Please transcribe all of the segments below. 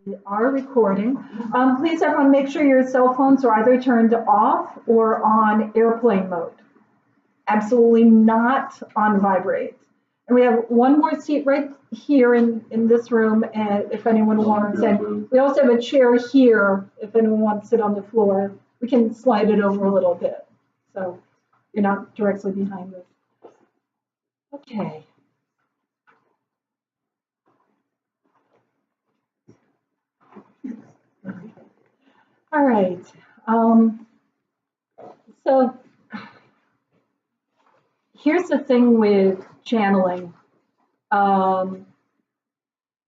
We are recording. Please, everyone, make sure your cell phones are either turned off or on airplane mode. Absolutely not on vibrate. And we have one more seat right here in this room, and if anyone wants. And we also have a chair here if anyone wants to sit on the floor. We can slide it over a little bit, so you're not directly behind us. Okay. All right. So here's the thing with channeling. And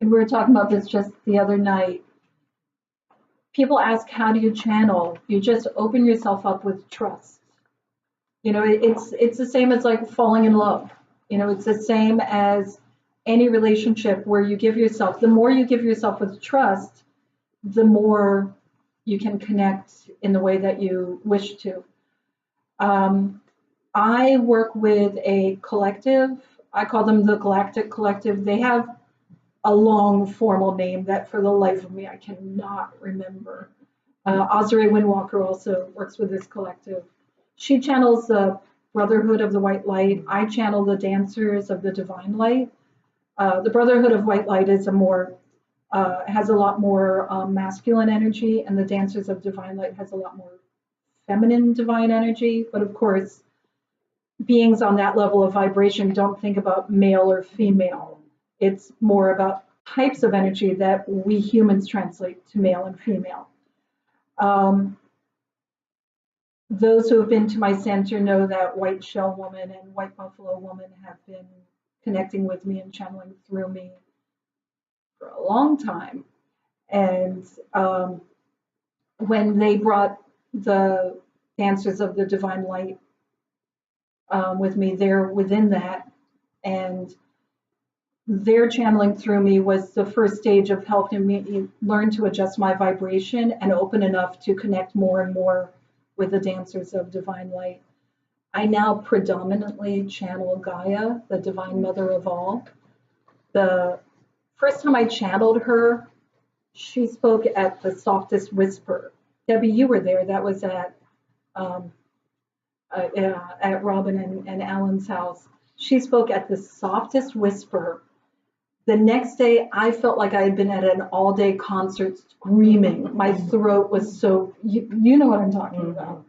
we were talking about this just the other night. People ask, how do you channel? You just open yourself up with trust. You know, it's the same as like falling in love. You know, it's the same as any relationship where you give yourself, the more you give yourself with trust, the more you can connect in the way that you wish to. I work with a collective. I call them the Galactic Collective. They have a long formal name that for the life of me I cannot remember. Osiree Windwalker also works with this collective. She channels the Brotherhood of the White Light. I channel the Dancers of the Divine Light. The Brotherhood of White Light is a more has a lot more masculine energy, and the Dancers of Divine Light has a lot more feminine divine energy. But of course, beings on that level of vibration don't think about male or female. It's more about types of energy that we humans translate to male and female. Those who have been to my center know that White Shell Woman and White Buffalo Woman have been connecting with me and channeling through me for a long time. And when they brought the Dancers of the Divine Light with me, they're within that, and their channeling through me was the first stage of helping me learn to adjust my vibration and open enough to connect more and more with the Dancers of Divine Light. I now predominantly channel Gaia, the Divine Mother of all. The first time I channeled her, she spoke at the softest whisper. Debbie, you were there. That was at Robin and Alan's house. She spoke at the softest whisper. The next day, I felt like I had been at an all-day concert screaming. My throat was so, you know what I'm talking about.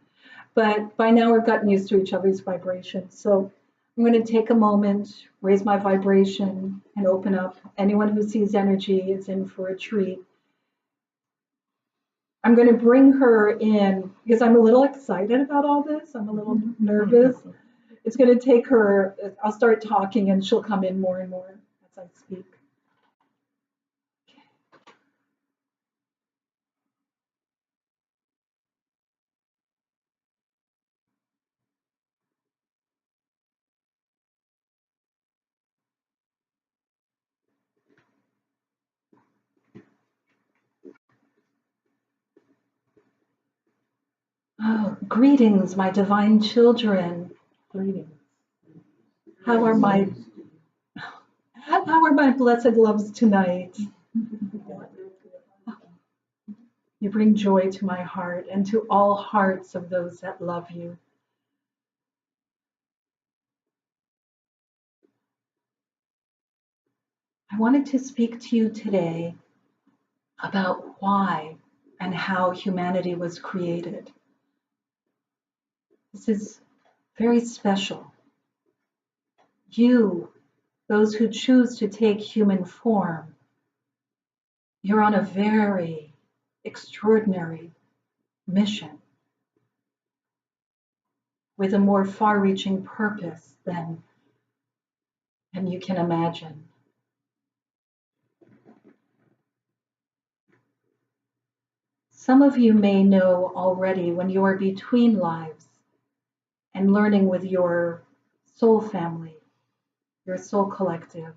But by now, we've gotten used to each other's vibrations. So I'm going to take a moment, raise my vibration, and open up. Anyone who sees energy is in for a treat. I'm going to bring her in because I'm a little excited about all this. I'm a little nervous. It's going to take her, I'll start talking and she'll come in more and more as I speak. Oh, greetings, my divine children. Greetings. How are my blessed loves tonight? You bring joy to my heart and to all hearts of those that love you. I wanted to speak to you today about why and how humanity was created. This is very special. You, those who choose to take human form, you're on a very extraordinary mission with a more far-reaching purpose than you can imagine. Some of you may know already when you are between lives and learning with your soul family, your soul collective,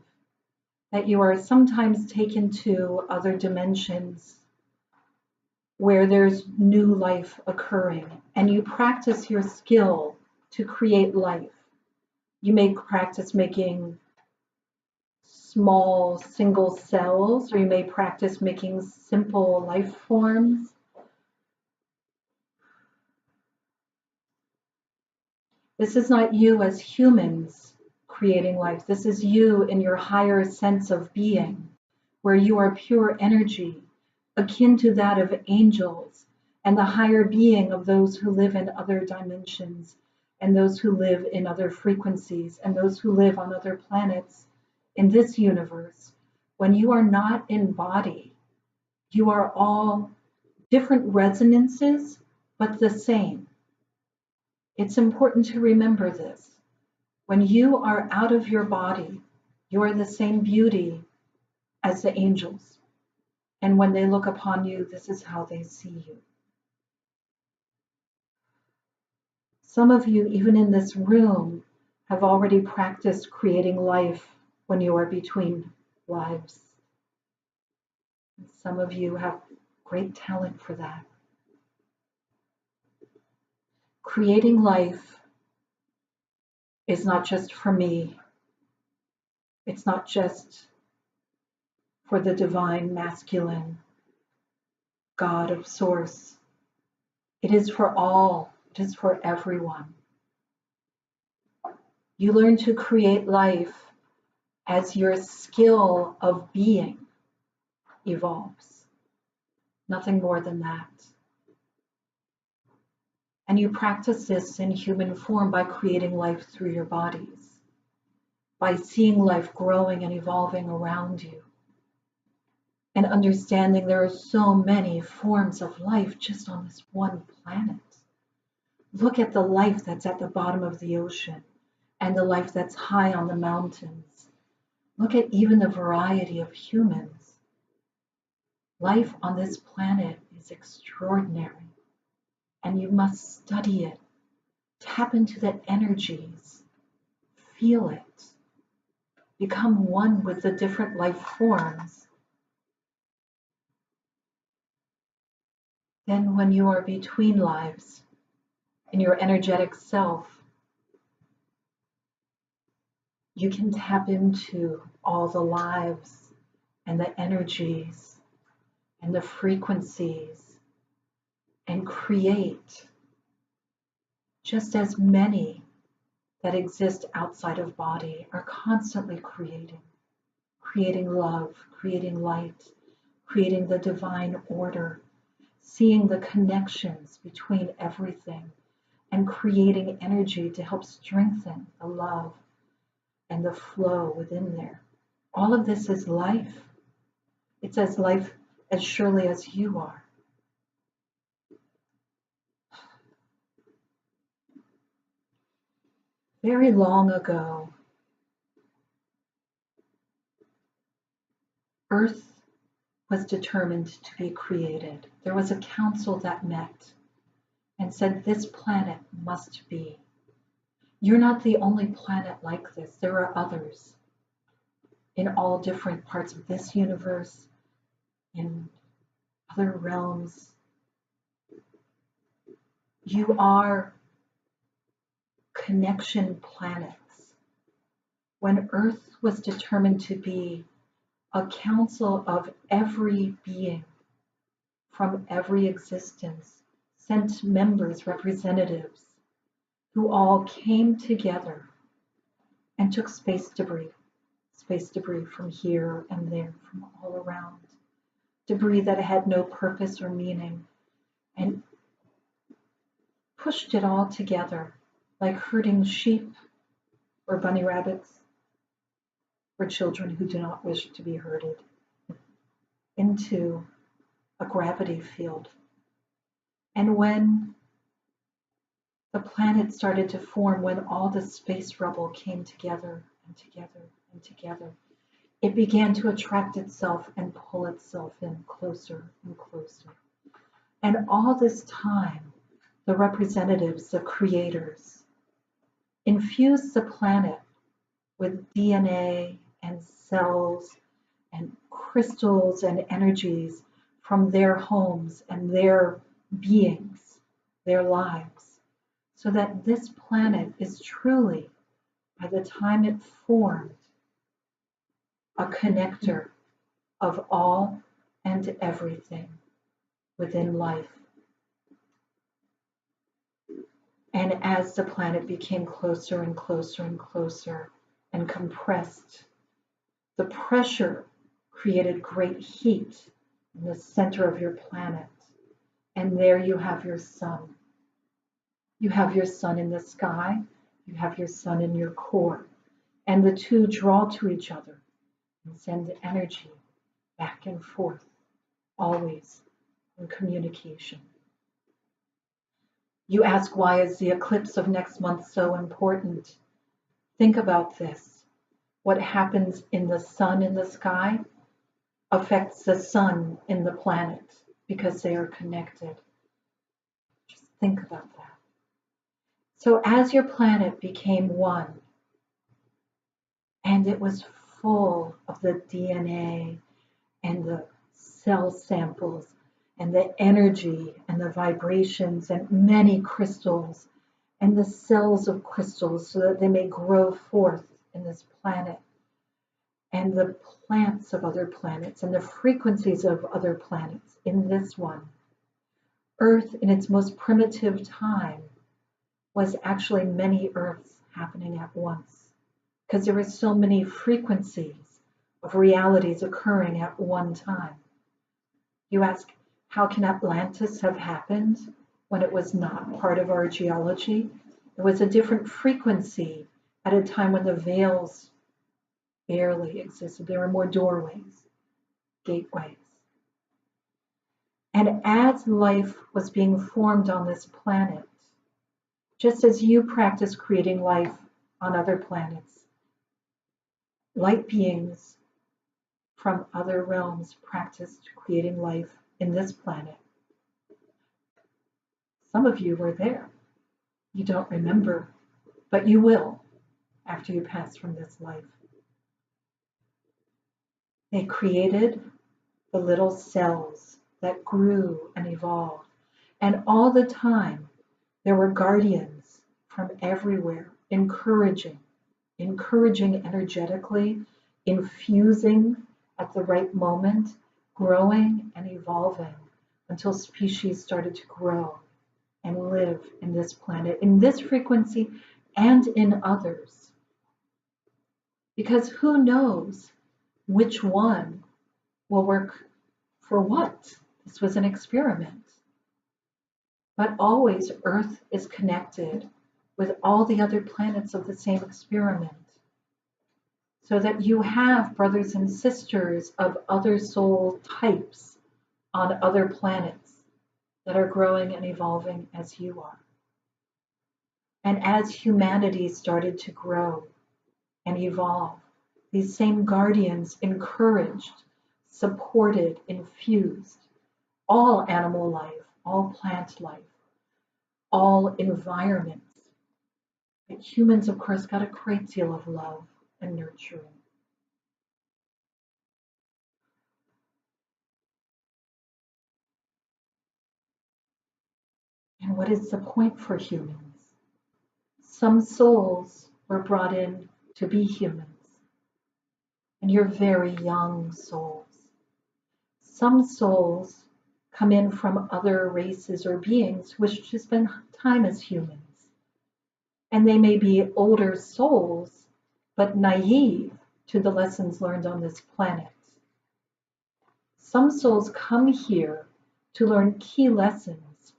that you are sometimes taken to other dimensions where there's new life occurring, and you practice your skill to create life. You may practice making small single cells, or you may practice making simple life forms. This is not you as humans creating life. This is you in your higher sense of being, where you are pure energy, akin to that of angels and the higher being of those who live in other dimensions, and those who live in other frequencies, and those who live on other planets in this universe. When you are not in body, you are all different resonances, but the same. It's important to remember this. When you are out of your body, you are the same beauty as the angels. And when they look upon you, this is how they see you. Some of you, even in this room, have already practiced creating life when you are between lives. And some of you have great talent for that. Creating life is not just for me. It's not just for the divine masculine God of Source. It is for all. It is for everyone. You learn to create life as your skill of being evolves. Nothing more than that. And you practice this in human form by creating life through your bodies, by seeing life growing and evolving around you, and understanding there are so many forms of life just on this one planet. Look at the life that's at the bottom of the ocean and the life that's high on the mountains. Look at even the variety of humans. Life on this planet is extraordinary, and you must study it. Tap into the energies. Feel it. Become one with the different life forms. Then when you are between lives, in your energetic self, you can tap into all the lives and the energies and the frequencies and create just as many that exist outside of body are constantly creating love, creating light, creating the divine order, seeing the connections between everything, and creating energy to help strengthen the love and the flow within there. All of this is life. It's as life as surely as you are. Very long ago, Earth was determined to be created. There was a council that met and said, this planet must be. You're not the only planet like this. There are others in all different parts of this universe, in other realms. You are connection planets. When Earth was determined to be, a council of every being from every existence sent members, representatives, who all came together and took space debris from here and there, from all around, debris that had no purpose or meaning, and pushed it all together like herding sheep or bunny rabbits or children who do not wish to be herded into a gravity field. And when the planet started to form, when all the space rubble came together and together and together, it began to attract itself and pull itself in closer and closer. And all this time, the representatives, the creators, infused the planet with DNA and cells and crystals and energies from their homes and their beings, their lives, so that this planet is truly, by the time it formed, a connector of all and everything within life. And as the planet became closer and closer and closer and compressed, the pressure created great heat in the center of your planet. And there you have your sun. You have your sun in the sky, you have your sun in your core, and the two draw to each other and send energy back and forth, always in communication. You ask, why is the eclipse of next month so important? Think about this. What happens in the sun in the sky affects the sun in the planet because they are connected. Just think about that. So as your planet became one, and it was full of the DNA and the cell samples and the energy and the vibrations and many crystals and the cells of crystals so that they may grow forth in this planet, and the plants of other planets and the frequencies of other planets in this one. Earth in its most primitive time was actually many Earths happening at once, because there were so many frequencies of realities occurring at one time. You ask, how can Atlantis have happened when it was not part of our geology? It was a different frequency at a time when the veils barely existed. There were more doorways, gateways. And as life was being formed on this planet, just as you practice creating life on other planets, light beings from other realms practiced creating life in this planet. Some of you were there. You don't remember, but you will after you pass from this life. They created the little cells that grew and evolved, and all the time there were guardians from everywhere, encouraging energetically, infusing at the right moment, growing and evolving until species started to grow and live in this planet, in this frequency and in others. Because who knows which one will work for what? This was an experiment. But always Earth is connected with all the other planets of the same experiment, so that you have brothers and sisters of other soul types on other planets that are growing and evolving as you are. And as humanity started to grow and evolve, these same guardians encouraged, supported, infused all animal life, all plant life, all environments. But humans, of course, got a great deal of love and nurturing. And what is the point for humans? Some souls were brought in to be humans, and you're very young souls. Some souls come in from other races or beings who wish to spend time as humans. And they may be older souls, but naive to the lessons learned on this planet. Some souls come here to learn key lessons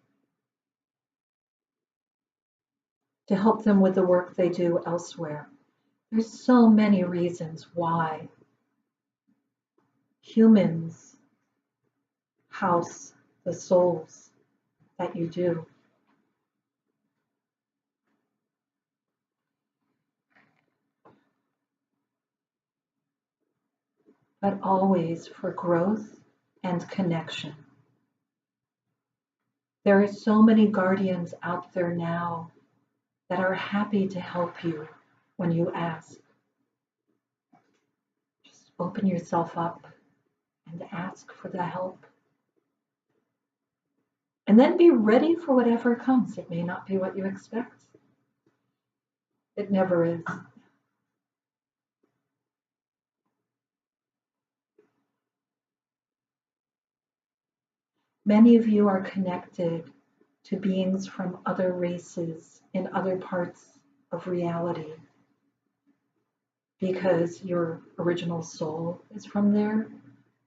to help them with the work they do elsewhere. There's so many reasons why humans house the souls that you do. But always for growth and connection. There are so many guardians out there now that are happy to help you when you ask. Just open yourself up and ask for the help. And then be ready for whatever comes. It may not be what you expect. It never is. Many of you are connected to beings from other races in other parts of reality because your original soul is from there,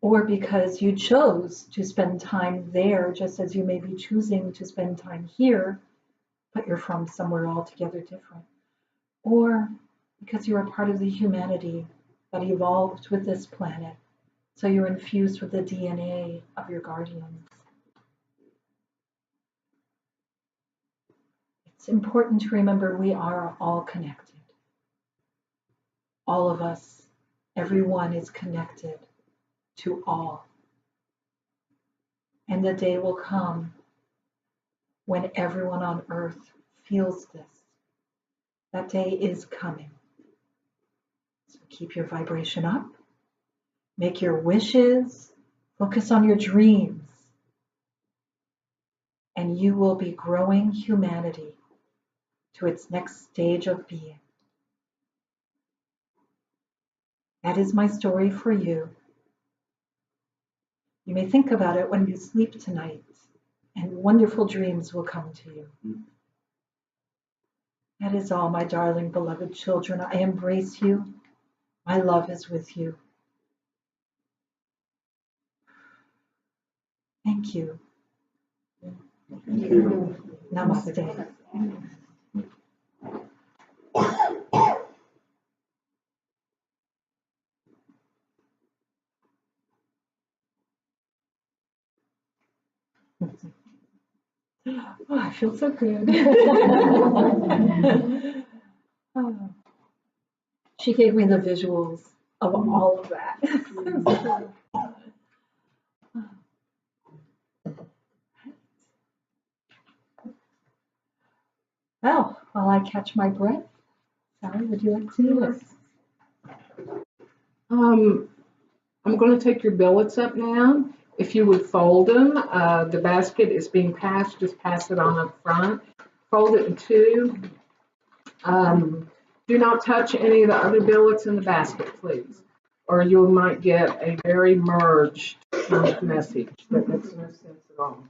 or because you chose to spend time there, just as you may be choosing to spend time here, but you're from somewhere altogether different, or because you're a part of the humanity that evolved with this planet, so you're infused with the DNA of your guardians. It's important to remember we are all connected. All of us, everyone is connected to all. And the day will come when everyone on earth feels this. That day is coming. So keep your vibration up. Make your wishes. Focus on your dreams. And you will be growing humanity to its next stage of being. That is my story for you. You may think about it when you sleep tonight, and wonderful dreams will come to you. That is all, my darling, beloved children. I embrace you. My love is with you. Thank you. Thank you. Namaste. Oh, I feel so good. Oh. She gave me the visuals of all of that. Well, while I catch my breath, Sally, would you like to do this? I'm going to take your billets up now. If you would fold them, the basket is being passed, just pass it on up front. Fold it in two. Do not touch any of the other billets in the basket, please, or you might get a very merged kind of message that makes no sense at all.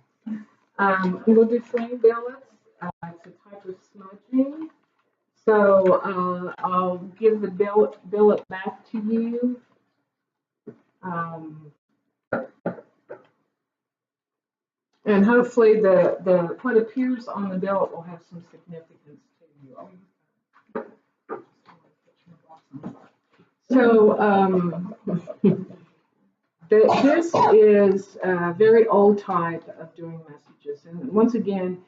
I'm going to do swing billets. It's a type of smudging. So I'll give the billet back to you. And hopefully the what appears on the billet will have some significance to you. So this is a very old type of doing messages. And once again,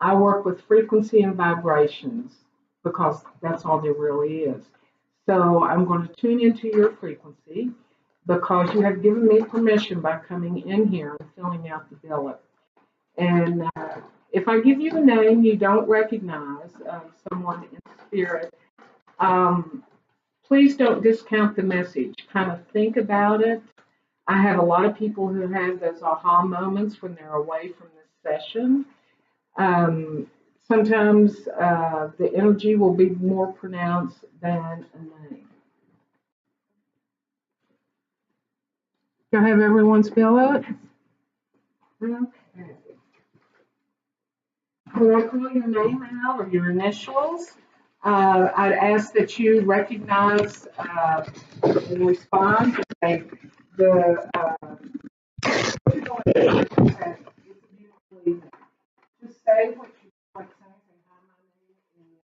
I work with frequency and vibrations because that's all there really is. So I'm going to tune into your frequency because you have given me permission by coming in here and filling out the billet. And if I give you a name you don't recognize, someone in spirit, please don't discount the message. Kind of think about it. I have a lot of people who have those aha moments when they're away from this session. Sometimes the energy will be more pronounced than a name. Do I have everyone's billet? Okay. When I call your name out or your initials, I'd ask that you recognize and respond to say just say what you like saying. Say, hi, my name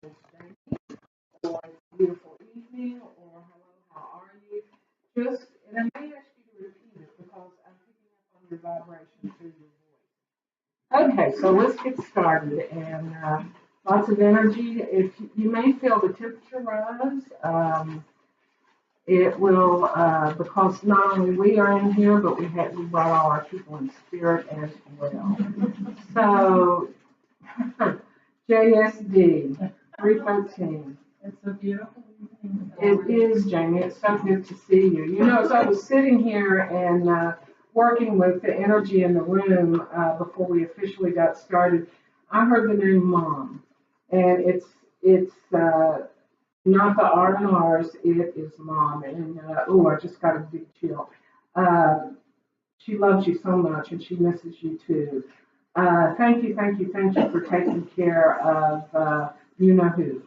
is Jamie, or beautiful evening, or hello, how are you? Just, and I may ask you to repeat it because I'm picking up on your vibration through your voice. Okay, so let's get started, and lots of energy. If you may feel the temperature rise, it will because not only we are in here, but we brought all our people in spirit as well. So JSD 313. It's a beautiful evening. It is, Jamie. It's so good to see you. You know, as I was sitting here and working with the energy in the room before we officially got started, I heard the name Mom, and it's not the R and R's. It is Mom, and I just got a big chill. she loves you so much, and she misses you too. Thank you for taking care of you know who.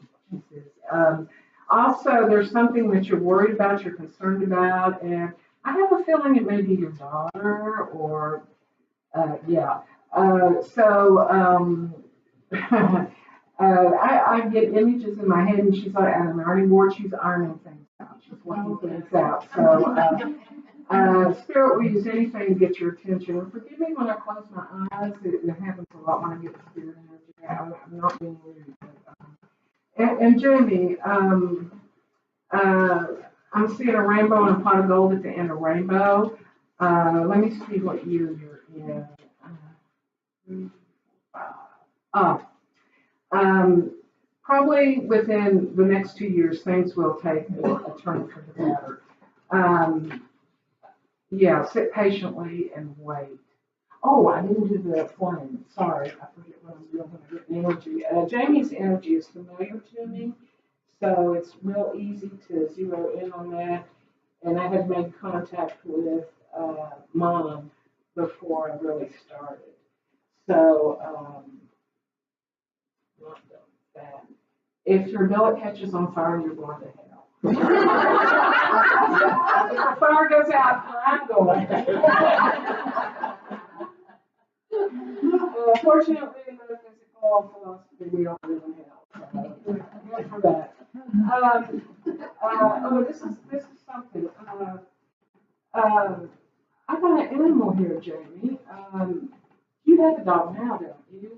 Also, there's something that you're worried about, you're concerned about, and I have a feeling it may be your daughter or, yeah. I get images in my head, and she's like at an ironing board. She's ironing things out. She's working things out. So, Spirit will use anything to get your attention. And forgive me when I close my eyes. It happens a lot when I get the spirit energy. I'm not being rude. But, and Jamie, I'm seeing a rainbow and a pot of gold at the end of rainbow. Let me see what year you're in. Probably within the next 2 years, things will take a turn for the better. Yeah, sit patiently and wait. Oh, I didn't do the flame. Sorry, I forget what I'm doing when I get the energy. Jamie's energy is familiar to me, so it's real easy to zero in on that. And I had made contact with Mom before I really started. So, not that. If your billet catches on fire, you're going to hell. If the fire goes out, I'm going. Fortunately, in metaphysical philosophy, we don't live in hell. So, good for that. Oh, this is something. I got an animal here, Jamie. You have a dog now, don't you?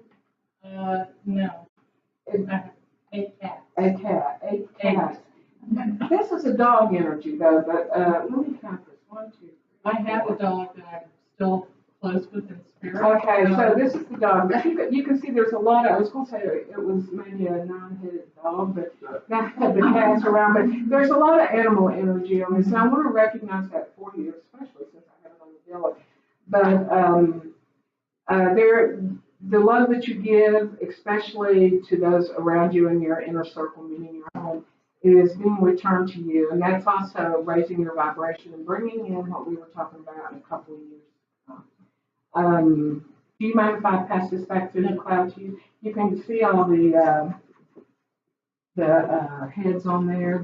No. A cat. A cat. This is a dog energy, though, but let me count this. 1, 2, 3. I have a dog that I'm still close with in spirit. Okay, so this is the dog. But you can see there's a lot of, I was going to say it was maybe a 9-headed dog, but that had the cats around. But there's a lot of animal energy on this, and I want to recognize that for you, especially since I have it on the billet. But the love that you give, especially to those around you in your inner circle, meaning your home, is being returned to you. And that's also raising your vibration and bringing in what we were talking about in a couple of years. Do you mind if I pass this back through the cloud to you? You can see all the heads on there,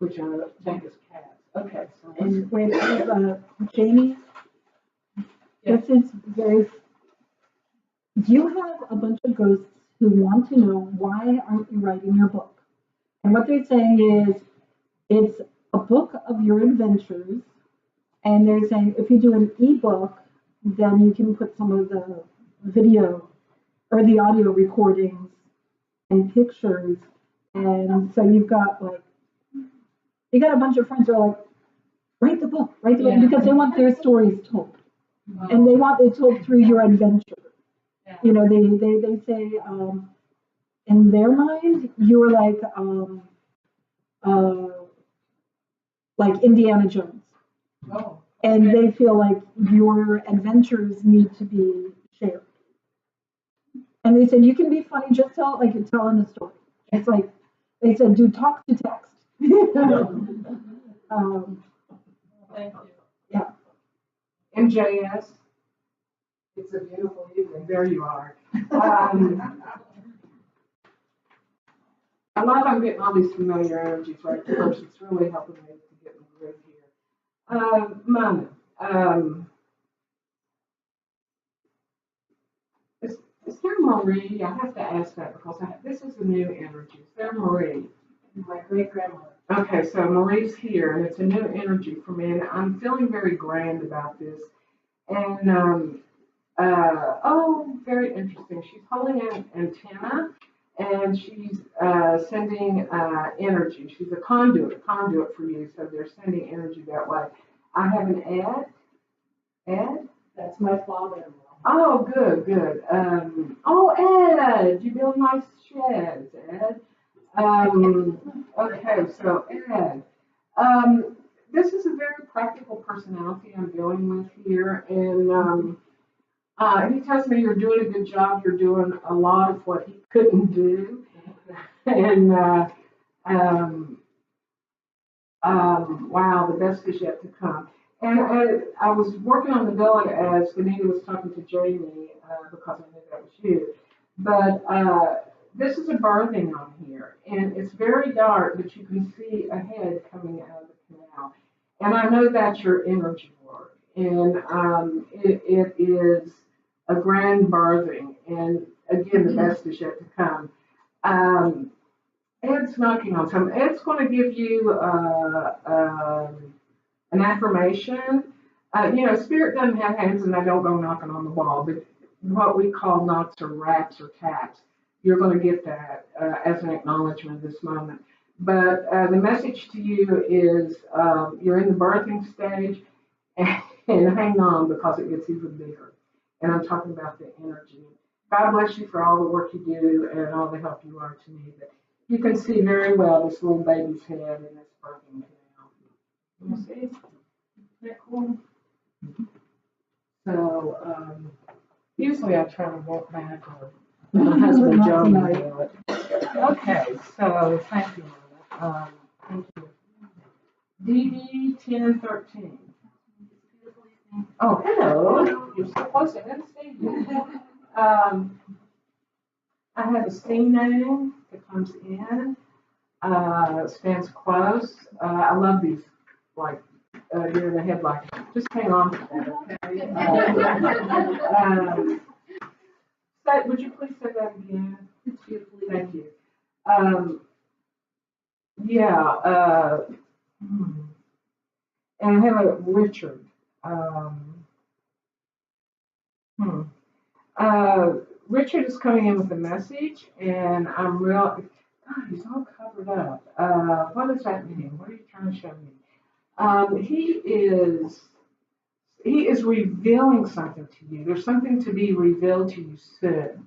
which I think is cats. Okay. So and wait, Jamie, this is very. Do you have a bunch of ghosts who want to know why aren't you writing your book? And what they're saying is it's a book of your adventures, and they're saying if you do an ebook, then you can put some of the video or the audio recordings and pictures. And so you got a bunch of friends who are like, write the book, because they want their stories told. And they want it told through your adventure. Yeah. You know, they say, in their mind, you're like Indiana Jones. Oh. And they feel like your adventures need to be shared. And they said, you can be funny, just tell it like you're telling a story. It's like, they said, do talk to text. Thank you. Yeah. MJS. It's a beautiful evening. There you are. I love I'm getting all these familiar energies right first. It's really helping me to get in the groove here. Mama, is there Marie? I have to ask that because this is a new energy. Is there Marie? My great grandmother. Okay, so Marie's here, and it's a new energy for me, and I'm feeling very grand about this. And oh, very interesting. She's holding an antenna, and she's sending energy. She's a conduit for you. So they're sending energy that way. I have an Ed. Ed? That's my father-in-law. Oh, good. Oh, Ed, you build nice sheds, Ed. Okay, so Ed. This is a very practical personality I'm dealing with here, and he tells me you're doing a good job. You're doing a lot of what he couldn't do, and wow, the best is yet to come. And I was working on the billet as Bonita was talking to Jamie, because I knew that was you. But this is a birthing on here, and it's very dark, but you can see a head coming out of the canal. And I know that's your energy work, and it is a grand birthing, and again, the best is yet to come. Ed's knocking on something. Ed's going to give you an affirmation. Spirit doesn't have hands and they don't go knocking on the wall, but what we call knocks or raps or taps, you're going to get that as an acknowledgement of this moment. But the message to you is you're in the birthing stage, and hang on because it gets even bigger. And I'm talking about the energy. God bless you for all the work you do and all the help you are to me. But you can see very well this little baby's head in this birthing canal. You see? Isn't that cool? So, usually I try to walk back or my husband Joe will do it. Okay, so thank you, Mona. Thank you. DD 1013. Oh, hello. You're so close, I didn't see you. I have a scene name that comes in, stands close. I love these, like, deer in the headlights. Just hang on to that, okay? Would you please say that again? It's beautiful. Thank you. And I have a Richard. Richard is coming in with a message, and I'm God, he's all covered up. What does that mean? What are you trying to show me? He is revealing something to you. There's something to be revealed to you soon.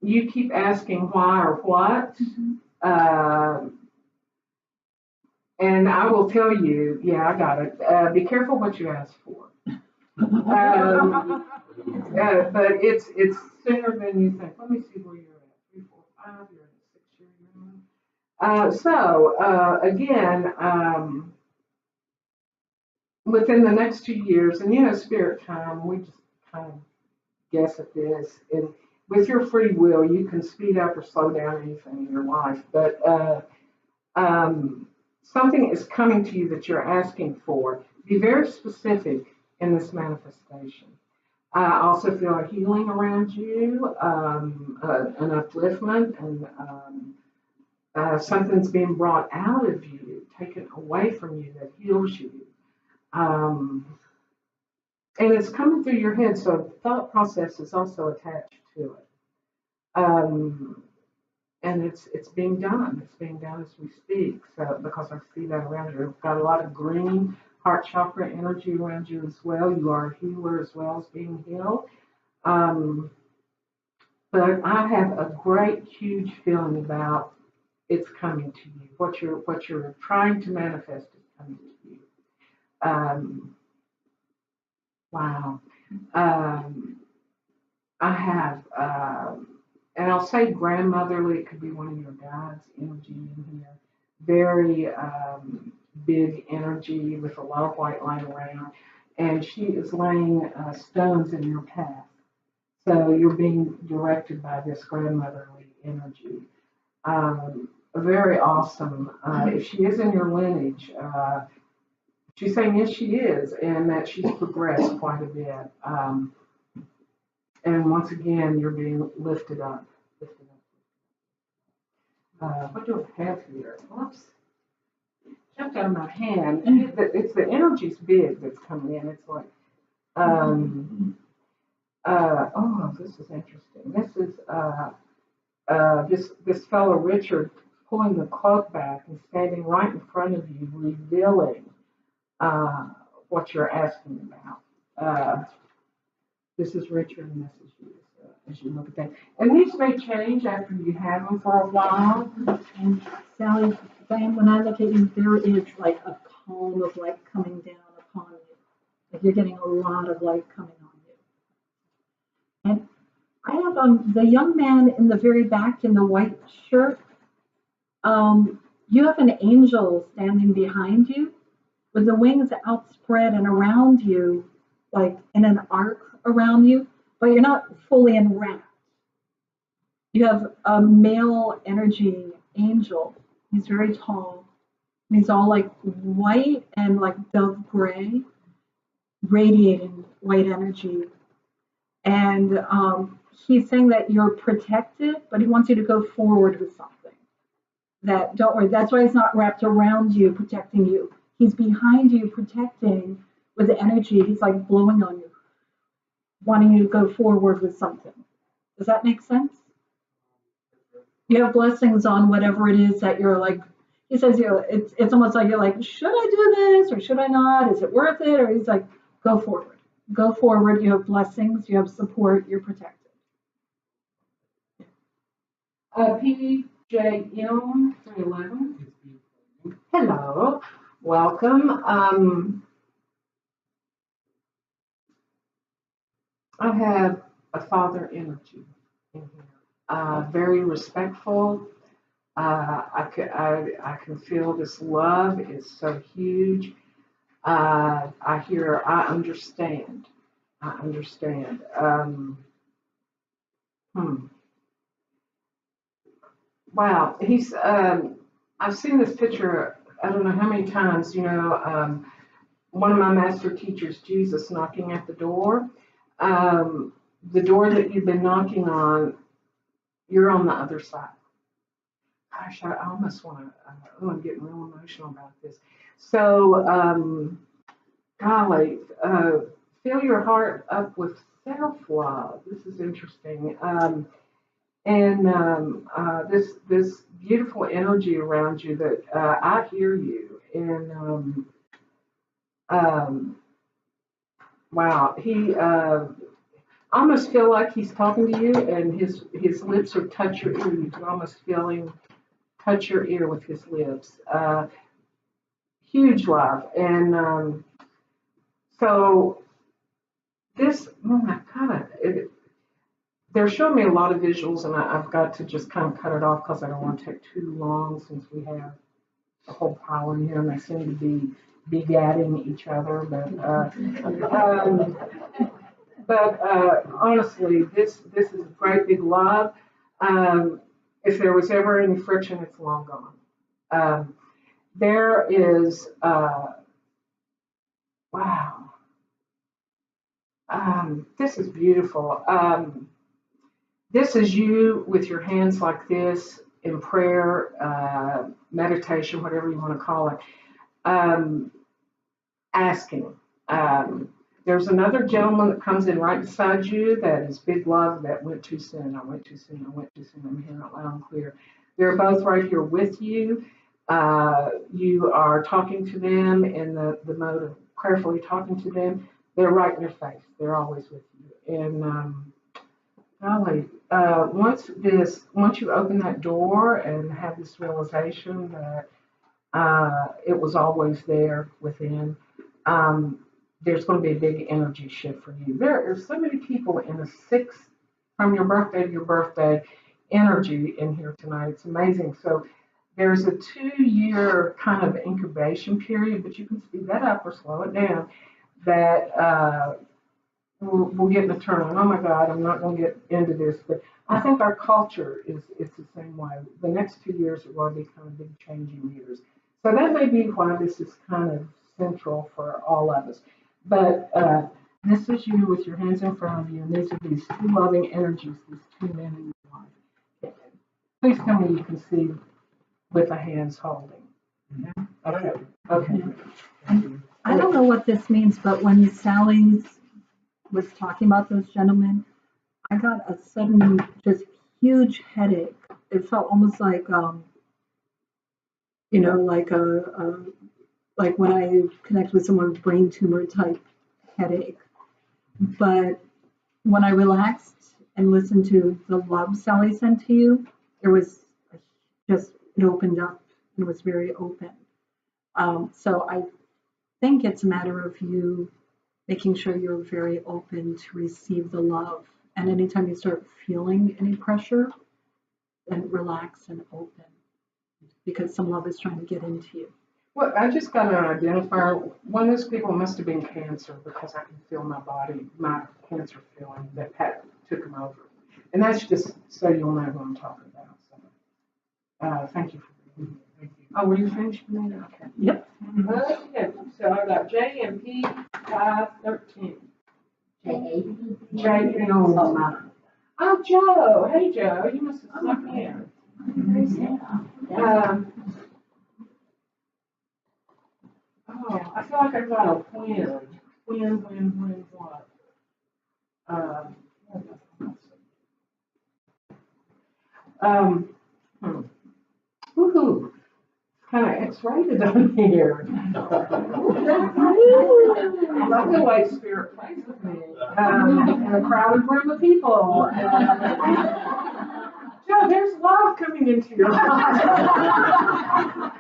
You keep asking why or what, and I will tell you, yeah, I got it. Be careful what you ask for. But it's sooner than you think. Let me see where you're at. 3, 4, 5. You're in the 6 year. Again, within the next 2 years, and spirit time, we just kind of guess at this. And with your free will, you can speed up or slow down anything in your life. But something is coming to you that you're asking for. Be very specific in this manifestation. I also feel a healing around you, an upliftment, and something's being brought out of you, taken away from you that heals you. And it's coming through your head, so thought process is also attached to it. And it's being done. It's being done as we speak. So because I see that around you, you've got a lot of green heart chakra energy around you as well. You are a healer as well as being healed. But I have a great, huge feeling about it's coming to you. What you're trying to manifest is coming to you. Wow. I have, and I'll say grandmotherly. It could be one of your guides' energy in here. Very big energy with a lot of white light around, and she is laying stones in your path. So you're being directed by this grandmotherly energy. Very awesome. If she is in your lineage, she's saying yes, she is, and that she's progressed quite a bit. And once again, you're being lifted up. What do I have here? Whoops. Jumped out of my hand. It's the energy's big that's coming in. It's like, this is interesting. This is this fellow Richard pulling the cloak back and standing right in front of you, revealing what you're asking about. This is Richard, and this is you. As you look at that, and these may change after you have them for a while. And Sally, when I look at you, there is like a calm of light coming down upon you. Like you're getting a lot of light coming on you. And I have the young man in the very back in the white shirt. You have an angel standing behind you, with the wings outspread and around you, like in an arc around you, but you're not fully enwrapped. You have a male energy angel. He's very tall. He's all like white and like dove gray, radiating white energy. And he's saying that you're protected, but he wants you to go forward with something. That don't worry. That's why he's not wrapped around you, protecting you. He's behind you, protecting with the energy. He's like blowing on you, wanting you to go forward with something. Does that make sense? You have blessings on whatever it is that you're like. He says, you know, it's almost like you're like, should I do this or should I not? Is it worth it? Or he's like, go forward. Go forward. You have blessings. You have support. You're protected. PJM 311. Hello. Welcome. I have a father energy in here. Very respectful. I can feel this love is so huge. I understand. Wow, he's. I've seen this picture. I don't know how many times. You know, one of my master teachers, Jesus, knocking at the door. The door that you've been knocking on, you're on the other side. Gosh, I almost want to. I'm getting real emotional about this. So, golly, fill your heart up with self-love. This is interesting. This beautiful energy around you that I hear you. And wow, he I almost feel like he's talking to you, and his lips are touch your ear. You can almost feel him touch your ear with his lips. Huge love. And so this, they're showing me a lot of visuals, and I've got to just kind of cut it off because I don't want to take too long since we have a whole pile in here, and they seem to be begatting each other. But honestly, this is a great big love. If there was ever any friction, it's long gone. There is, wow, this is beautiful. This is you with your hands like this in prayer, meditation, whatever you want to call it, asking. There's another gentleman that comes in right beside you that is big love that went too soon. I went too soon. I'm hearing it loud and clear. They're both right here with you. You are talking to them in the mode of prayerfully talking to them. They're right in your face. They're always with you. And golly, once you open that door and have this realization that it was always there within, there's going to be a big energy shift for you. There are so many people in a 6 from your birthday to your birthday energy in here tonight. It's amazing. So there's a 2-year kind of incubation period, but you can speed that up or slow it down. That we'll get in a turn. Oh my God, I'm not going to get into this, but I think our culture is the same way. The next 2 years are going to be kind of big changing years. So that may be why this is kind of central for all of us. But this is you with your hands in front of you, and these are these 2 loving energies, these 2 men in your life. Please tell me you can see with the hands holding. Okay. Okay. I don't know what this means, but when Sally was talking about those gentlemen, I got a sudden, just huge headache. It felt almost like, like when I connect with someone with brain tumor type headache. But when I relaxed and listened to the love Sally sent to you, there was it opened up and was very open. So I think it's a matter of you making sure you're very open to receive the love. And anytime you start feeling any pressure, then relax and open, because some love is trying to get into you. Well, I just got an identifier. One of those people must have been cancer because I can feel my body, my cancer feeling that Pat took him over. And that's just so you'll know who I'm talking about. So, thank you for being here. Thank you. Oh, were you finished with me? Okay. Yep. Okay, so I've got JMP 513. J. Oh, Joe. Hey, Joe. You must have snuck in. Oh, I feel like I got a win. Win, what? Woohoo. Kind of X-rated on here. I love the way spirit plays with me. And a crowded room of people. Joe, there's love coming into your life.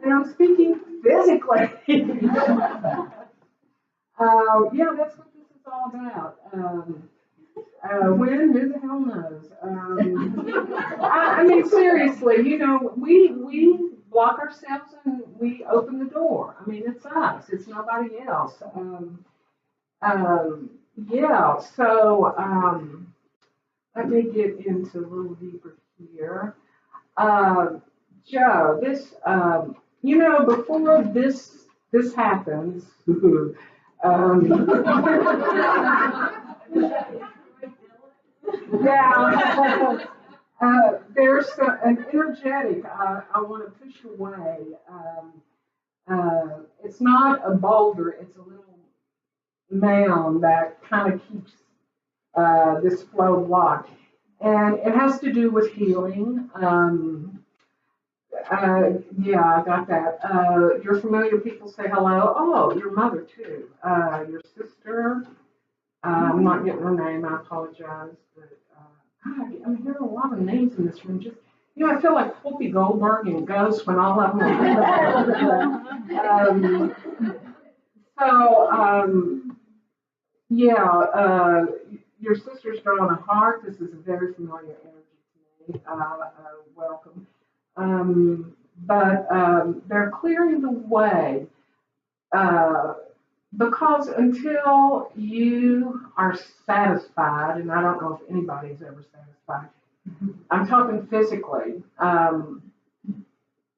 And I'm speaking physically. Yeah, that's what this is all about. When? Who the hell knows? I mean, seriously, you know, we block ourselves and we open the door. I mean, it's us. It's nobody else. Yeah, so let me get into a little deeper here. Joe, this, you know, before this happens, yeah, there's an energetic I want to push away. It's not a boulder, it's a little mound that kind of keeps this flow blocked. And it has to do with healing. Yeah, I got that. Your familiar people say hello. Oh, your mother too. Your sister. I'm not getting her name. I apologize. But God, I'm hearing a lot of names in this room. Just you know, I feel like Whoopi Goldberg and Ghost when all of them are yeah. Your sister's drawing a heart. This is a very familiar energy to me. Welcome. But they're clearing the way because until you are satisfied, and I don't know if anybody's ever satisfied, I'm talking physically,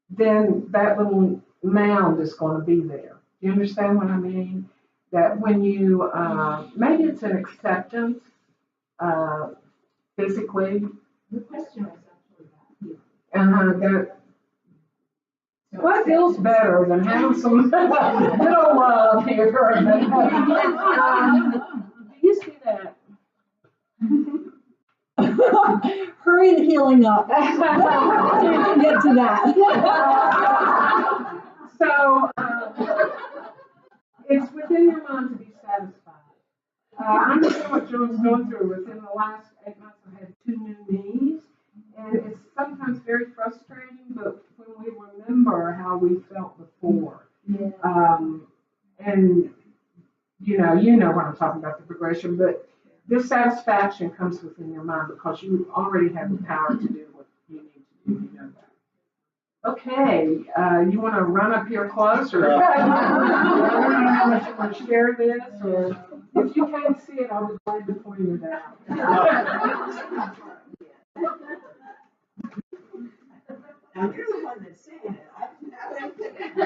then that little mound is going to be there. Do you understand what I mean? That when you, maybe it's an acceptance physically. The question was actually That what feels better than having some little love here? Do you see that? Hurry the healing up. Get to that. So it's within your mind to be satisfied. I understand what Joan's going through. Within the last 8 months, I had 2 new knees, and it's sometimes very frustrating. But when we remember how we felt before, and you know what I'm talking about, the progression, but this satisfaction comes within your mind because you already have the power to do what you need to do. You know that. Okay, you want to run up here close, or I don't know how much you want to share this, or if you can't see it, I would glad to point it out. Now you're the one that's saying it. No,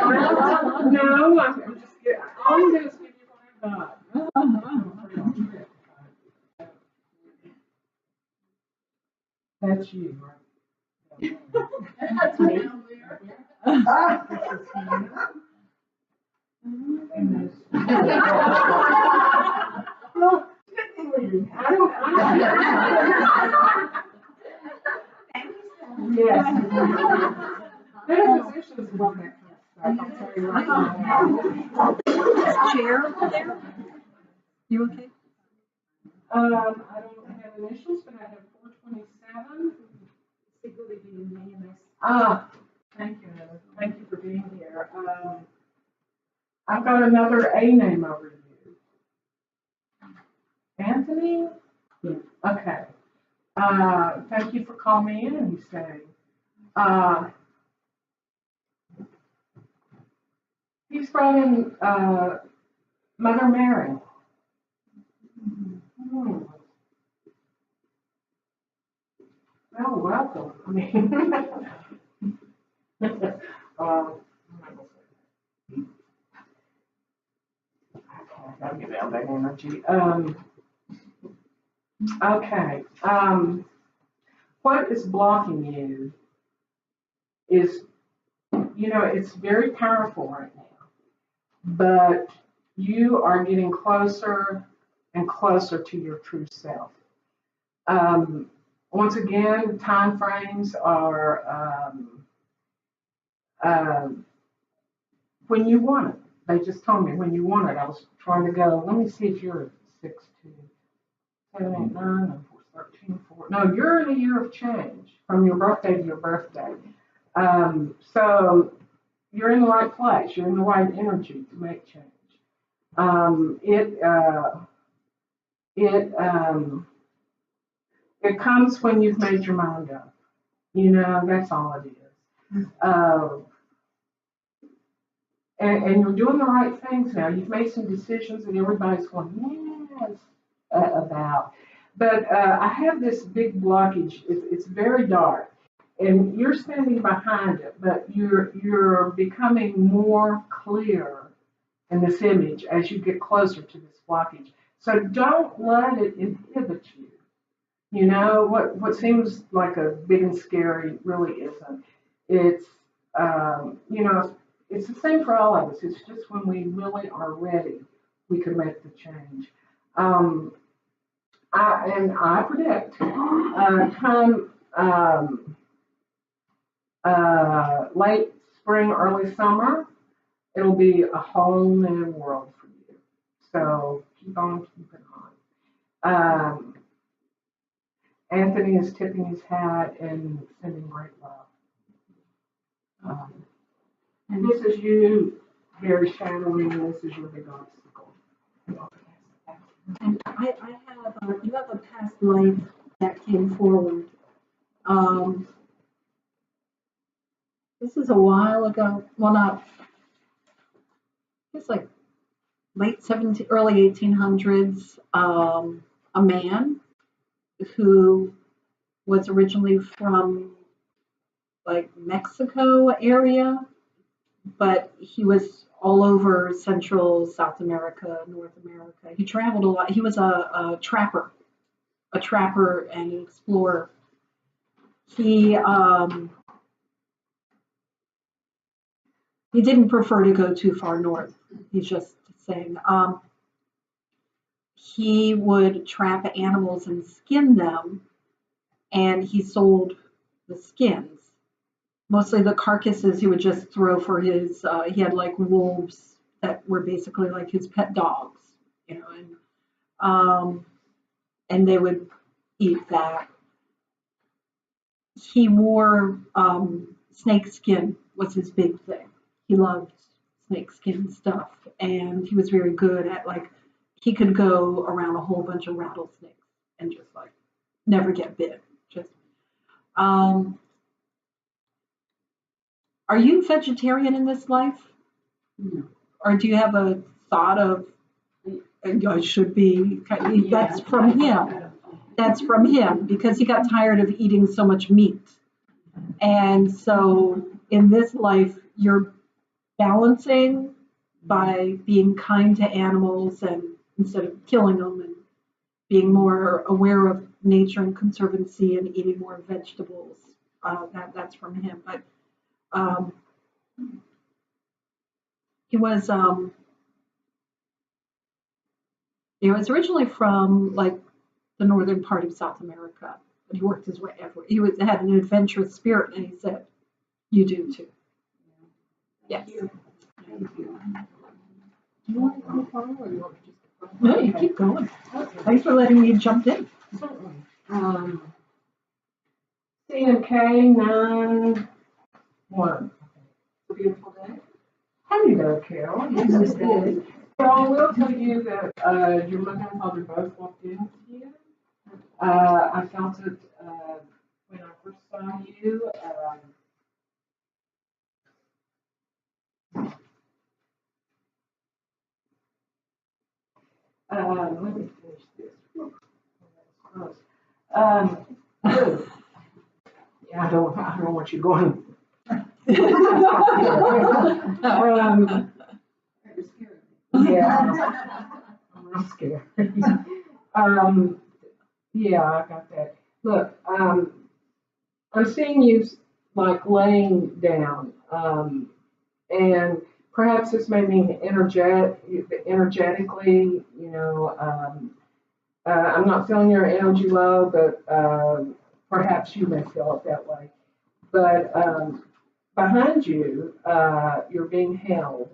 I'm just kidding. All I'm doing is give you what I've got. That's you, right? That's me. Yes. Metaphysicians love that kind of stuff. I'll tell you right now. Chair over there? You okay? I don't have initials, but I have 427. Thank you. Thank you for being here. I've got another A name over you. Anthony? Yeah. Okay. Thank you for calling me in, he's saying. He's from Mother Mary. Hmm. Oh, welcome. I mean, okay, gotta get out that energy. Okay. What is blocking you is, it's very powerful right now, but you are getting closer and closer to your true self. Once again, time frames are when you want it. They just told me when you want it. I was trying to go, let me see if you're 6, 2, 7, 8, 9, 13, 4. No, you're in a year of change from your birthday to your birthday. So you're in the right place. You're in the right energy to make change. It comes when you've made your mind up. That's all it is. And you're doing the right things now. You've made some decisions that everybody's going, yes, about. But I have this big blockage. It's very dark. And you're standing behind it, but you're becoming more clear in this image as you get closer to this blockage. So don't let it inhibit you. What seems like a big and scary really isn't. It's it's the same for all of us. It's just when we really are ready, we can make the change. I predict come late spring, early summer, it'll be a whole new world for you. So keep on keeping on. Anthony is tipping his hat and sending great love. And this is you, very shadowy, and this is your big obstacle. And I have, you have a past life that came forward. This is a while ago. Well, not, it's like late 17, early 1800s. A man who was originally from like Mexico area, but he was all over Central, South America, North America. He traveled a lot. He was a trapper and an explorer. He didn't prefer to go too far north. He's just saying he would trap animals and skin them, and he sold the skins. Mostly the carcasses he would just throw for his, he had like wolves that were basically like his pet dogs, and they would eat that. He wore snake skin was his big thing. He loved snake skin stuff, and he was very good at he could go around a whole bunch of rattlesnakes and just never get bit. Just are you vegetarian in this life? No. Or do you have a thought of, I should be? That's from him. That's from him because he got tired of eating so much meat. And so in this life, you're balancing by being kind to animals and instead of killing them and being more aware of nature and conservancy and eating more vegetables. That's from him. But he was originally from the northern part of South America, but he worked his way everywhere. He had an adventurous spirit, and he said, "You do too." Yes. Thank you. Do you want to go forward, or you want to just go? No, you keep going. Okay. Thanks for letting me jump in. Certainly. CMK 9-1. It's a beautiful day. How do you know, Carol? Yes, it's good. So I will tell you that your mother and father both walked into you. I felt it when I first saw you. Let me finish this. Whew. That was gross. Good. Yeah, I don't want you going. Yeah, I'm real scared. Yeah, I got that. Look, I'm seeing you like laying down, and perhaps this may mean energetically, I'm not feeling your energy low, but perhaps you may feel it that way. But behind you, you're being held.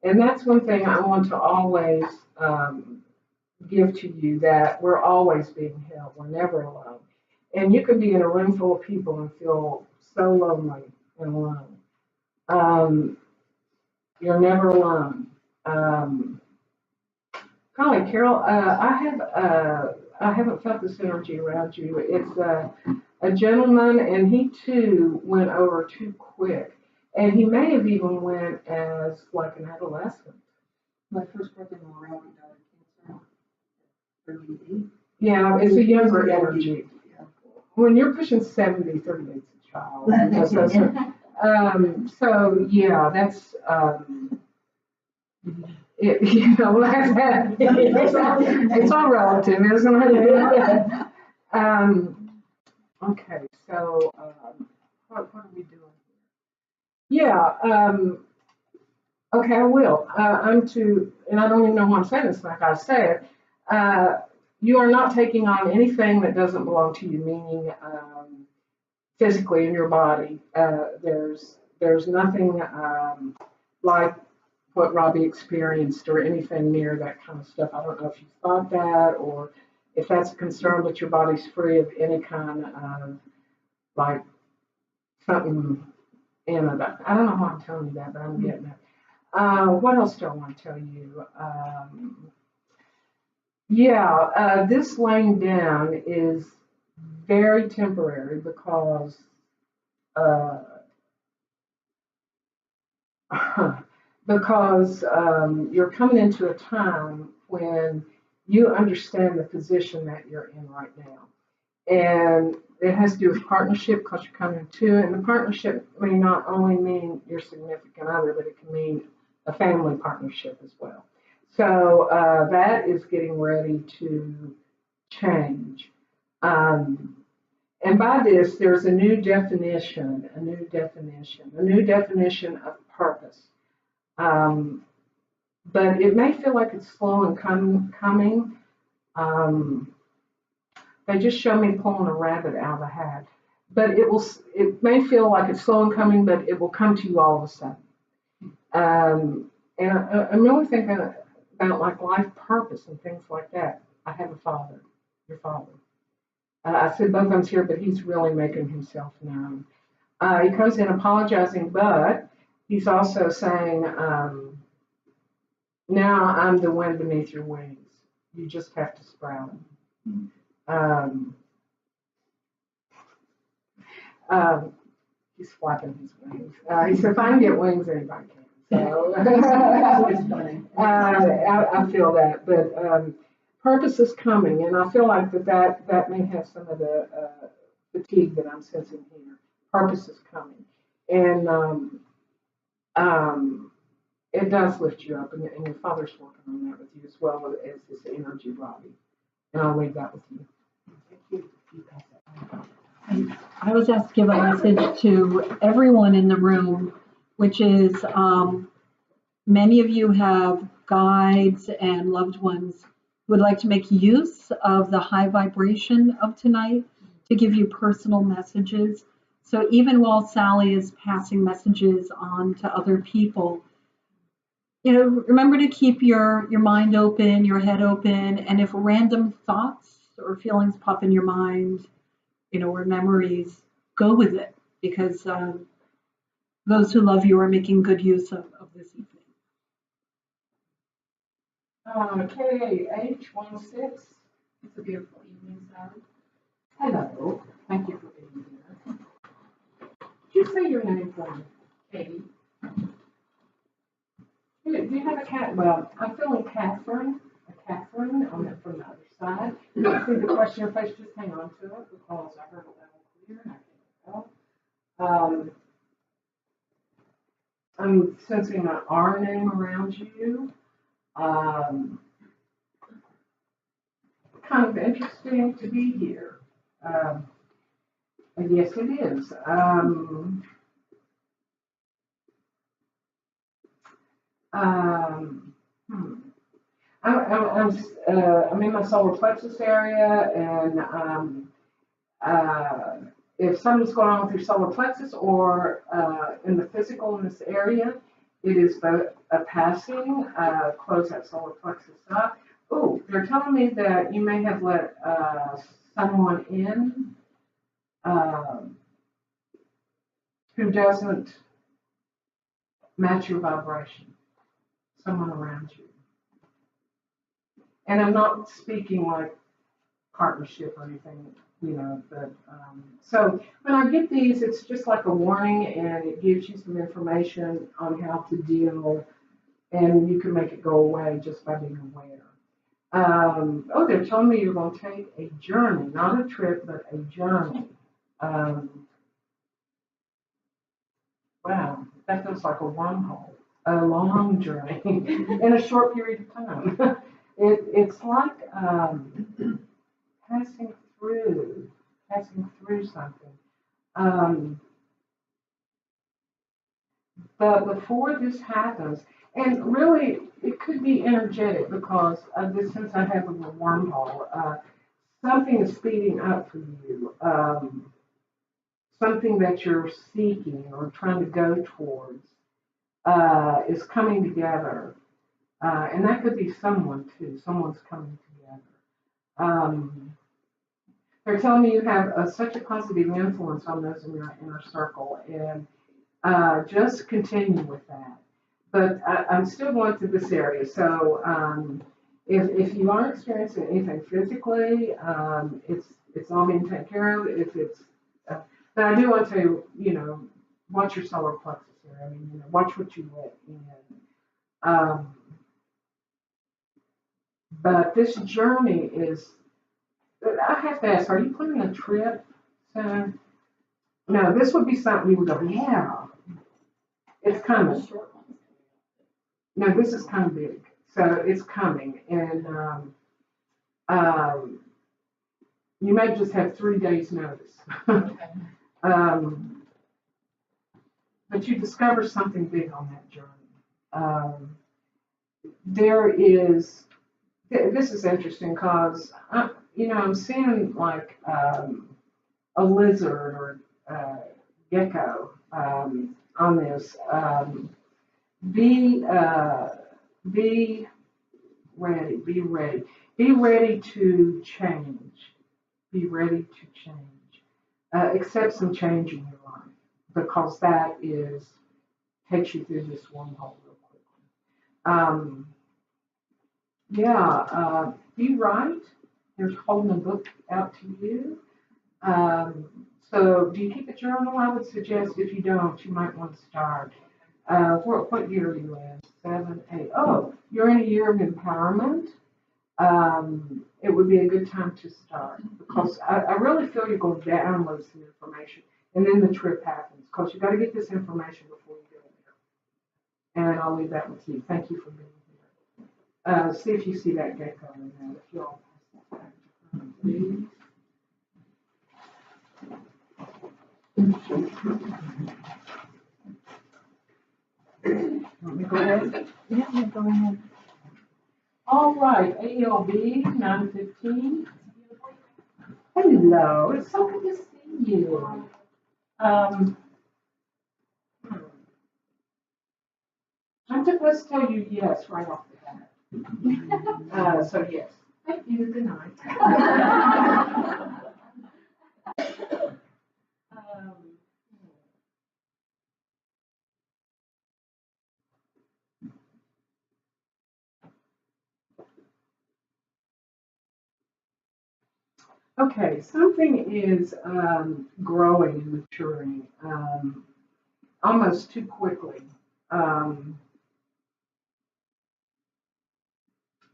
And that's one thing I want to always give to you, that we're always being held. We're never alone. And you can be in a room full of people and feel so lonely and alone. You're never alone. Golly, Carol, I haven't felt this energy around you. It's a gentleman, and he too went over too quick. And he may have even went as like an adolescent. My first brother-in-law, Robbie, died of cancer. 38. Yeah, it's a younger energy. When you're pushing 70, 38's a child. So yeah, that's it's all relative, isn't it? Okay, so what are we doing here? Yeah, okay, I will. And I don't even know why I'm saying this, like I said. You are not taking on anything that doesn't belong to you, meaning physically in your body. There's nothing like what Robbie experienced or anything near that kind of stuff. I don't know if you thought that or if that's a concern, but your body's free of any kind of like something in it. I don't know why I'm telling you that, but I'm getting it. What else do I want to tell you? This laying down is very temporary because you're coming into a time when you understand the position that you're in right now. And it has to do with partnership because you're coming to it. And the partnership may not only mean your significant other, but it can mean a family partnership as well. So that is getting ready to change. And by this, there's a new definition of purpose. But it may feel like it's slow and coming. They just show me pulling a rabbit out of the hat. But it may feel like it's slow and coming, but it will come to you all of a sudden. And I'm really thinking about like life purpose and things like that. I have a father, your father. I said both of them's here, but he's really making himself known. He comes in apologizing, but he's also saying, now I'm the wind beneath your wings. You just have to sprout. He's flapping his wings. He said, if I can get wings, anybody can. So I feel that, but purpose is coming, and I feel like that may have some of the fatigue that I'm sensing here. Purpose is coming, and it does lift you up, and your father's working on that with you as well as this energy, Robbie. And I'll leave that with you. Thank you. I was asked to give a message to everyone in the room, which is many of you have guides and loved ones who would like to make use of the high vibration of tonight to give you personal messages. So even while Sally is passing messages on to other people, remember to keep your mind open, your head open, and if random thoughts or feelings pop in your mind, or memories, go with it, because those who love you are making good use of this evening. KH16. It's a beautiful evening, Sally. Hello. Thank you for being here. Did you say your name for me? Katie. Do you have a cat? Well, I'm feeling Catherine. A Catherine from the other side. You don't see the question in your face, just hang on to it because I heard it loud and clear and I can't tell. I'm sensing an R name around you. Kind of interesting to be here. Yes, it is. I'm in my solar plexus area, and if something's going on with your solar plexus or in the physical in this area, it is both a passing. Close that solar plexus up. Oh, they're telling me that you may have let someone in who doesn't match your vibration. Someone around you. And I'm not speaking like partnership or anything, you know, but so when I get these, it's just like a warning and it gives you some information on how to deal, and you can make it go away just by being aware. Oh, they're telling me you're going to take a journey, not a trip, but a journey. Wow, that feels like a wormhole, a long journey in a short period of time. It's like passing through something. But before this happens, and really it could be energetic because of this sense I have of a wormhole. Something is speeding up for you. Something that you're seeking or trying to go towards is coming together. And that could be someone too. Someone's coming together. They're telling me you have such a positive influence on those in your inner circle, and just continue with that. But I'm still going through this area. So if you aren't experiencing anything physically, it's all being taken care of. If it's but I do want to, you know, watch your solar plexus here. I mean, you know, watch what you let in. But this journey is, I have to ask, are you planning a trip soon? No, this would be something you would go, yeah, it's coming. No, this is kind of big. So it's coming. And you may just have 3 days notice. But you discover something big on that journey. This is interesting because, you know, I'm seeing like a lizard or gecko on this. Be ready, be ready. Be ready to change. Be ready to change. Accept some change in your life because that takes you through this wormhole real quickly. Be right. Here's holding a book out to you. So do you keep a journal? I would suggest if you don't, you might want to start. What year are you in? 7, 8. Oh, you're in a year of empowerment. It would be a good time to start because I really feel you're going to download some information and then the trip happens because you got to get this information before you go there. And I'll leave that with you. Thank you for being here. See if you see that gecko in there. If you all pass that back to her, please. Want me to go ahead? Yeah, go ahead. All right, ALB 915. Hello, it's so good to see you. Let's tell you yes right off the bat. So yes. Thank you. Good night. Okay, something is growing and maturing almost too quickly.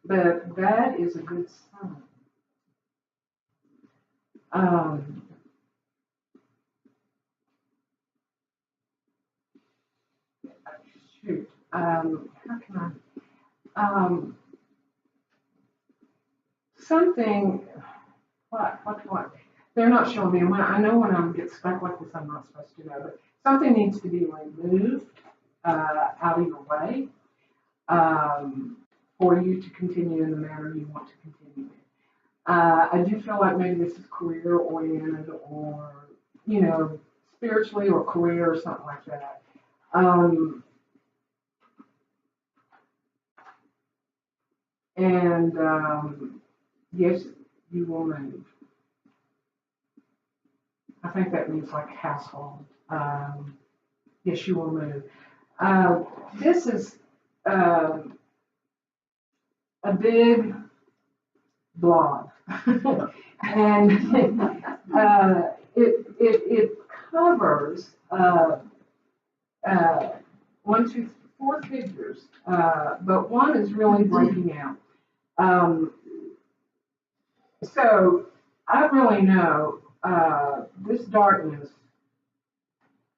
But that is a good sign. Shoot. How can I? Something. What? They're not showing me. I know when I get stuck like this, I'm not supposed to know, but something needs to be removed out of your way for you to continue in the manner you want to continue in. I do feel like maybe this is career oriented or, you know, spiritually or career or something like that. Yes, you will move. I think that means like household. Yes, you will move. This is a big blob, and it covers 1, 2, 4 figures, but one is really breaking out. So I really know this darkness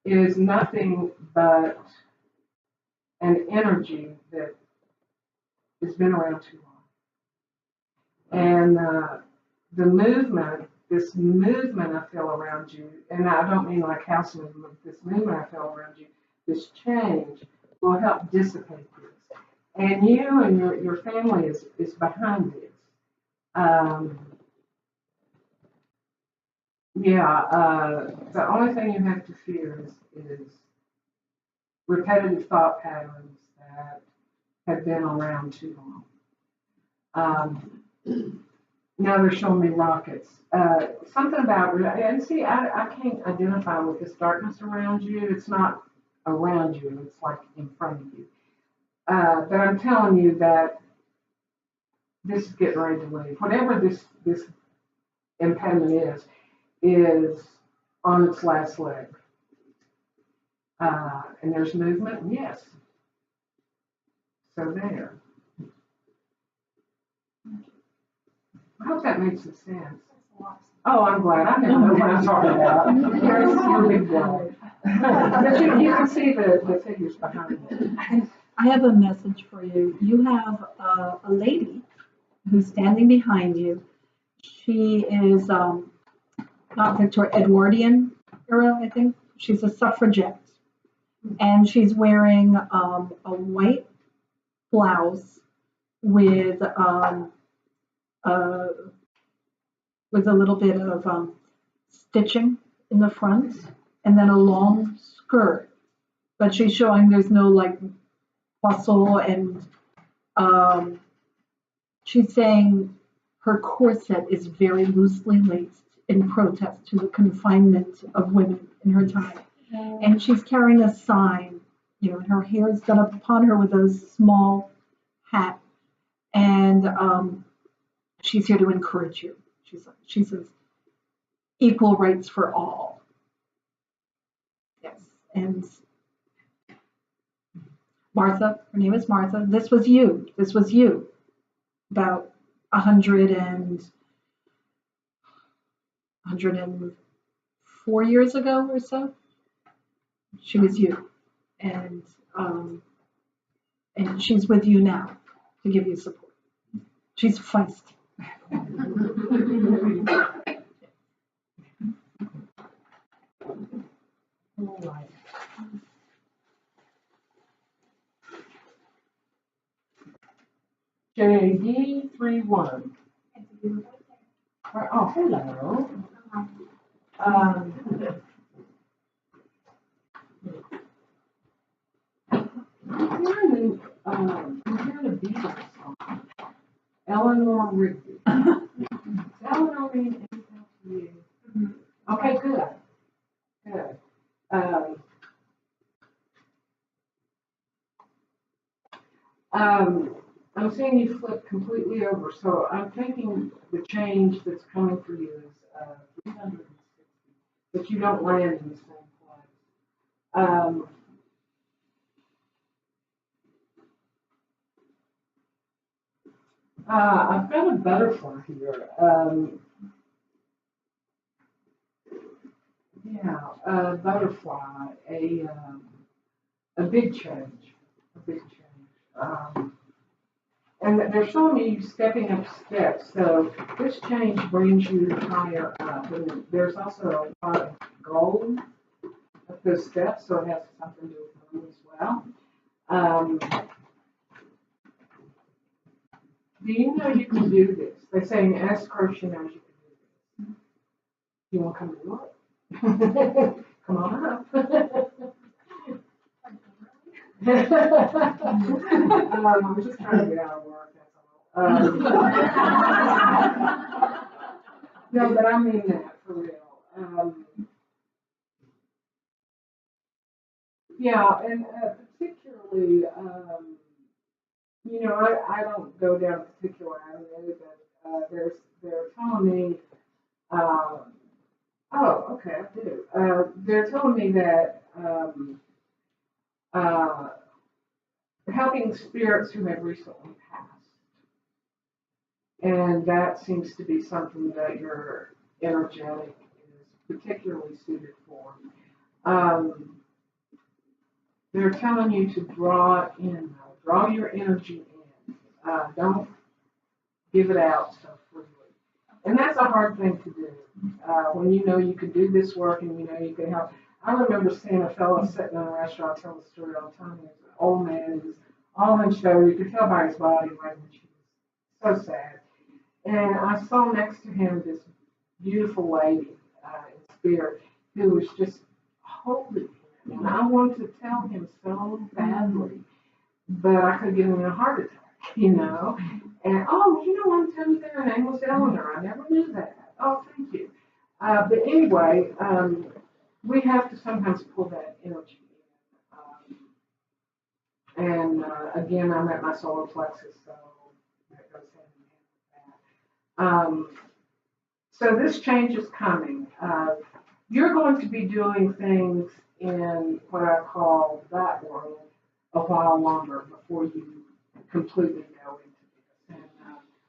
is nothing but an energy that has been around too long. And the movement, this movement I feel around you, and I don't mean like house movement, this movement I feel around you, this change will help dissipate this. And you and your family is behind this. The only thing you have to fear is repetitive thought patterns that have been around too long. Now they're showing me rockets. Something about, and see, I can't identify with this darkness around you. It's not around you, it's like in front of you. But I'm telling you that this is getting ready to leave. Whatever this impediment is on its last leg. And there's movement, yes. So there. I hope that makes some sense. Oh, I'm glad. I never know what I'm talking about. You're a big girl. But you can see the figures behind it. I have a message for you. You have a lady who's standing behind you. She is not Victorian, Edwardian era, I think. She's a suffragette. And she's wearing a white blouse with a little bit of stitching in the front, and then a long skirt. But she's showing there's no like bustle, and she's saying her corset is very loosely laced in protest to the confinement of women in her time. And she's carrying a sign, you know, and her hair is done upon her with a small hat. And she's here to encourage you. She says, equal rights for all. Yes. And Martha, her name is Martha. This was you. This was you. About 104 years ago or so. She was you, and she's with you now to give you support. She's feisty. All right. JD31. Oh, hello. I'm hearing a Beatles song. Eleanor Rigby. Eleanor means anything to you? Okay, good. Good. I'm seeing you flip completely over, so I'm thinking the change that's coming for you is 360, but you don't land in the same place. I've got a butterfly here. Yeah, a butterfly, a big change, a big change. And they're showing me you stepping up steps. So this change brings you higher up. And there's also a lot of gold at those steps, so it has something to do with money as well. Do you know you can do this? They say in S curse, she knows you can do this. You want to come to work? Come on up. I'm just trying to get out of work, that's all. No, but I mean that for real. Yeah, and particularly, you know, I don't go down a particular avenue, but they're telling me, oh, okay, I do. They're telling me that helping spirits who have recently passed. And that seems to be something that your energetic is particularly suited for. They're telling you to draw in, draw your energy in. Don't give it out so freely. And that's a hard thing to do when you know you can do this work and you know you can help. I remember seeing a fellow sitting in a restaurant telling the story all the time. He was an old man. He was all in show. You could tell by his body language. He was so sad. And I saw next to him this beautiful lady in spirit who was just holding him. And I wanted to tell him so badly, but I could give him a heart attack, you know. And, oh, you know, I'm telling you their name was Eleanor. I never knew that. Oh, thank you. But anyway, we have to sometimes pull that energy in. And again, I'm at my solar plexus, so that goes hand in hand with that. So this change is coming. You're going to be doing things in what I call that world a while longer before you completely go into this. And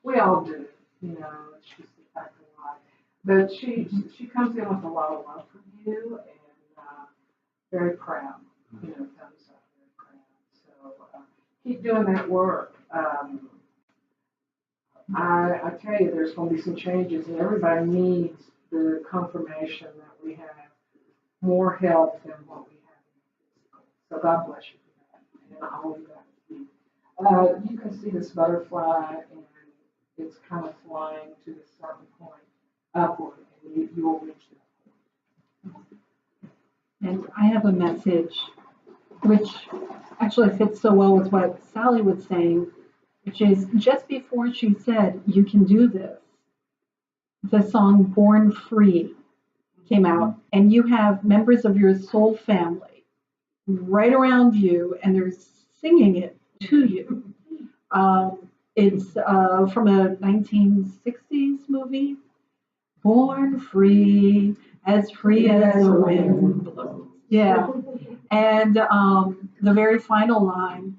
we all do, you know, it's just the fact of life. But she comes in with a lot of love for you and very proud, you know, thumbs up, very proud. So keep doing that work. I tell you, there's going to be some changes, and everybody needs the confirmation that we have more help than what we have in the physical. So God bless you for that, and I'll leave that with you. You can see this butterfly, and it's kind of flying to this certain point upward, and you will reach that point. And I have a message which actually fits so well with what Sally was saying, which is just before she said, you can do this, the song Born Free came out, and you have members of your soul family right around you, and they're singing it to you. It's from a 1960s movie, Born Free as the wind blows. Yeah. And the very final line,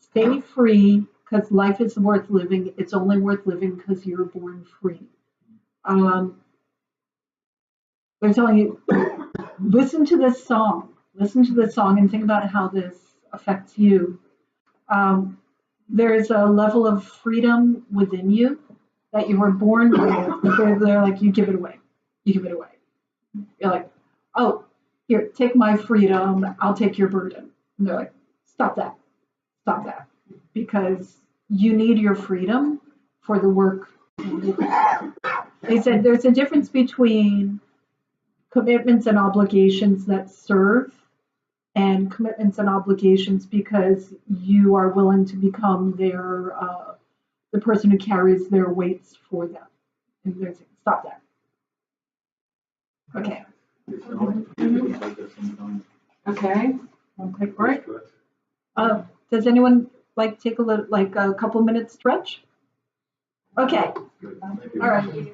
stay free because life is worth living. It's only worth living because you're born free. They're telling you, listen to this song and think about how this affects you. There's a level of freedom within you that you were born with. They're like, you give it away. You're like, oh, here, take my freedom. I'll take your burden. And they're like, stop that. Because you need your freedom for the work. They said there's a difference between commitments and obligations that serve and commitments and obligations because you are willing to become their the person who carries their weights for them. And they're saying, stop that. Okay. Okay. One quick break. Does anyone like take a couple minutes stretch? Okay. All right.